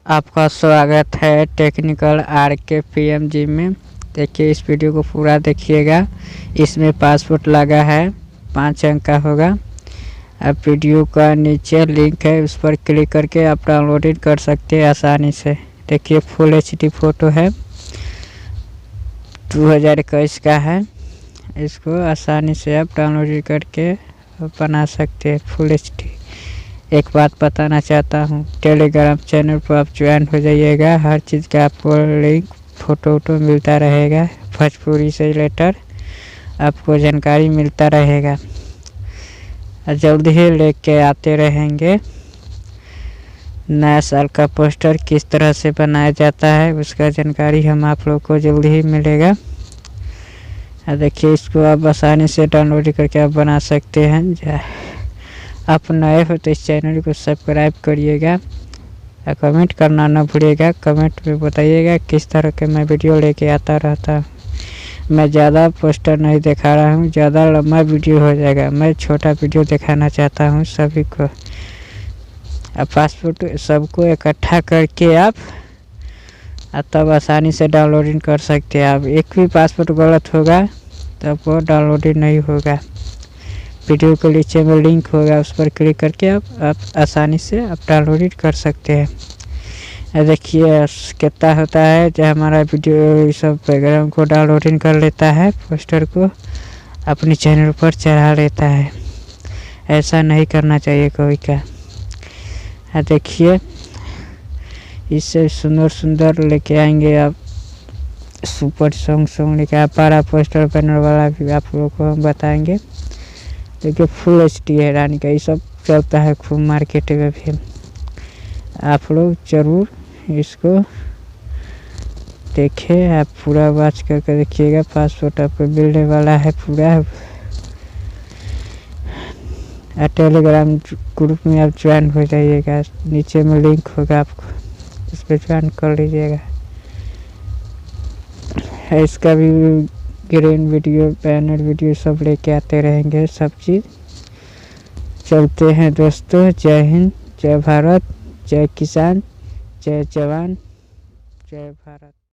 आपका स्वागत है टेक्निकल आरके पीएमजी में। देखिए इस वीडियो को पूरा देखिएगा। इसमें पासपोर्ट लगा है, 5 अंक का होगा। अब वीडियो का नीचे लिंक है, उस पर क्लिक करके आप डाउनलोडिंग कर सकते हैं आसानी से। देखिए फुल एचडी फ़ोटो है, 2021 का है। इसको आसानी से आप डाउनलोड करके बना सकते हैं फुल एचडी। एक बात बताना चाहता हूँ, टेलीग्राम चैनल पर आप ज्वाइन हो जाइएगा। हर चीज़ का आपको लिंक फ़ोटो मिलता रहेगा, भोजपुरी से रिलेटेड आपको जानकारी मिलता रहेगा। जल्द ही लेके आते रहेंगे। नया साल का पोस्टर किस तरह से बनाया जाता है उसका जानकारी हम आप लोग को जल्द ही मिलेगा। देखिए इसको आप आसानी से डाउनलोड करके आप बना सकते हैं। आप नए हो तो इस चैनल को सब्सक्राइब करिएगा। कमेंट करना ना भूलिएगा। कमेंट में बताइएगा किस तरह के मैं वीडियो लेके आता रहता हूँ। मैं ज़्यादा पोस्टर नहीं दिखा रहा हूँ, ज़्यादा लंबा वीडियो हो जाएगा। मैं छोटा वीडियो दिखाना चाहता हूँ सभी को। अब पासपोर्ट सबको इकट्ठा करके आप तब आसानी से डाउनलोडिंग कर सकते हैं। आप एक भी पासपोर्ट गलत होगा तब वो डाउनलोडिंग नहीं होगा। वीडियो के नीचे में लिंक होगा, उस पर क्लिक करके आप आसानी से आप डाउनलोड कर सकते हैं। देखिए कितना होता है जब हमारा वीडियो सब बैकग्राउंड को डाउनलोडिंग कर लेता है, पोस्टर को अपने चैनल पर चढ़ा लेता है। ऐसा नहीं करना चाहिए कोई का। देखिए इससे सुंदर सुंदर लेके आएंगे आप, सुपर सॉन्ग लेके आप। बड़ा पोस्टर बैनर वाला भी आप लोगों को हम बताएंगे। देखिए फुल एचडी है रानी का, ये सब चलता है खूब मार्केट में भी। आप लोग ज़रूर इसको देखें, आप पूरा वॉच करके देखिएगा। पासपोर्ट आपको मिलने वाला है पूरा। टेलीग्राम ग्रुप में आप ज्वाइन हो जाइएगा, नीचे में लिंक होगा, आपको इस पर ज्वाइन कर लीजिएगा। इसका भी ग्रीन वीडियो, बैनर वीडियो सब लेके आते रहेंगे। सब चीज़ चलते हैं दोस्तों। जय हिंद, जय भारत, जय किसान, जय जवान, जय भारत।